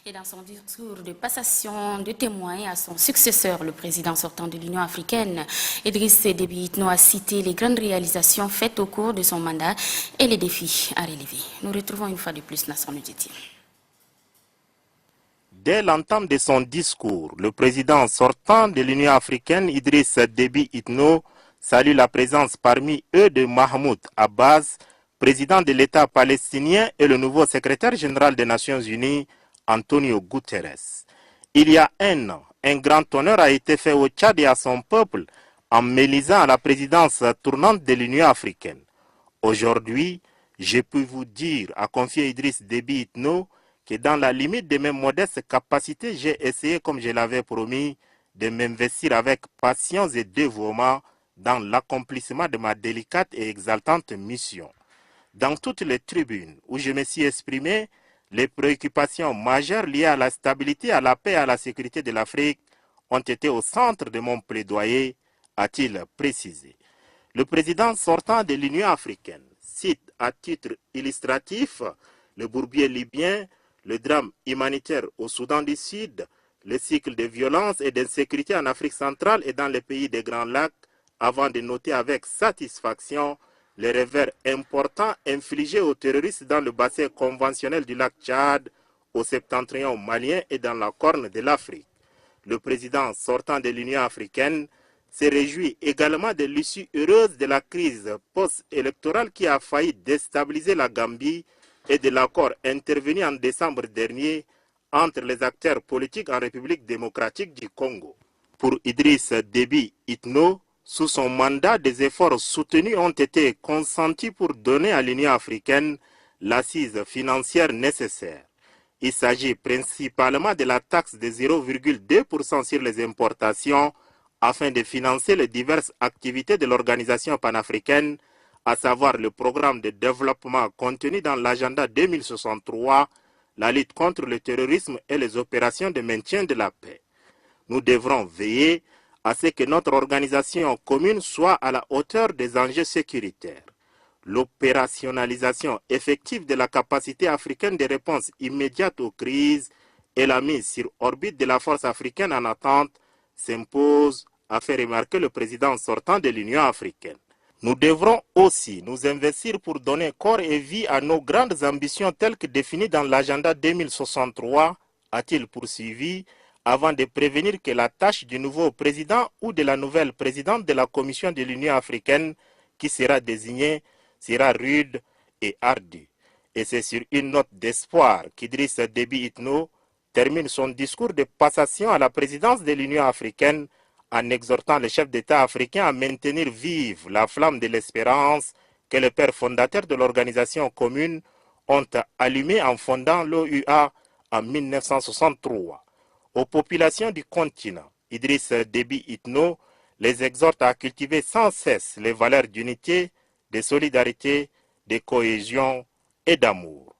Et dans son discours de passation de témoins à son successeur, le président sortant de l'Union africaine, Idriss Déby Itno a cité les grandes réalisations faites au cours de son mandat et les défis à relever. Nous retrouvons une fois de plus Nasser Nudjeti. Dès l'entame de son discours, le président sortant de l'Union africaine, Idriss Déby Itno, salue la présence parmi eux de Mahmoud Abbas, président de l'État palestinien, et le nouveau secrétaire général des Nations Unies, Antonio Guterres. Il y a un an, un grand honneur a été fait au Tchad et à son peuple en m'élisant à la présidence tournante de l'Union africaine. Aujourd'hui, je peux vous dire, a confié Idriss Déby Itno, que dans la limite de mes modestes capacités, j'ai essayé, comme je l'avais promis, de m'investir avec patience et dévouement dans l'accomplissement de ma délicate et exaltante mission. Dans toutes les tribunes où je me suis exprimé, les préoccupations majeures liées à la stabilité, à la paix et à la sécurité de l'Afrique ont été au centre de mon plaidoyer, a-t-il précisé. Le président sortant de l'Union africaine cite à titre illustratif le bourbier libyen, le drame humanitaire au Soudan du Sud, le cycle de violence et d'insécurité en Afrique centrale et dans les pays des Grands Lacs, avant de noter avec satisfaction les revers importants infligés aux terroristes dans le bassin conventionnel du lac Tchad, au septentrion malien et dans la Corne de l'Afrique. Le président sortant de l'Union africaine se réjouit également de l'issue heureuse de la crise post-électorale qui a failli déstabiliser la Gambie et de l'accord intervenu en décembre dernier entre les acteurs politiques en République démocratique du Congo. Pour Idriss Déby Itno, sous son mandat, des efforts soutenus ont été consentis pour donner à l'Union africaine l'assise financière nécessaire. Il s'agit principalement de la taxe de 0,2% sur les importations afin de financer les diverses activités de l'organisation panafricaine, à savoir le programme de développement contenu dans l'agenda 2063, la lutte contre le terrorisme et les opérations de maintien de la paix. Nous devrons veiller à ce que notre organisation commune soit à la hauteur des enjeux sécuritaires. L'opérationnalisation effective de la capacité africaine de réponse immédiate aux crises et la mise sur orbite de la force africaine en attente s'impose, a fait remarquer le président sortant de l'Union africaine. Nous devrons aussi nous investir pour donner corps et vie à nos grandes ambitions telles que définies dans l'agenda 2063, a-t-il poursuivi, avant de prévenir que la tâche du nouveau président ou de la nouvelle présidente de la Commission de l'Union africaine qui sera désignée sera rude et ardue. Et c'est sur une note d'espoir qu'Idriss Déby Itno termine son discours de passation à la présidence de l'Union africaine en exhortant les chefs d'État africains à maintenir vive la flamme de l'espérance que les pères fondateurs de l'organisation commune ont allumée en fondant l'OUA en 1963. Aux populations du continent, Idriss Déby Itno les exhorte à cultiver sans cesse les valeurs d'unité, de solidarité, de cohésion et d'amour.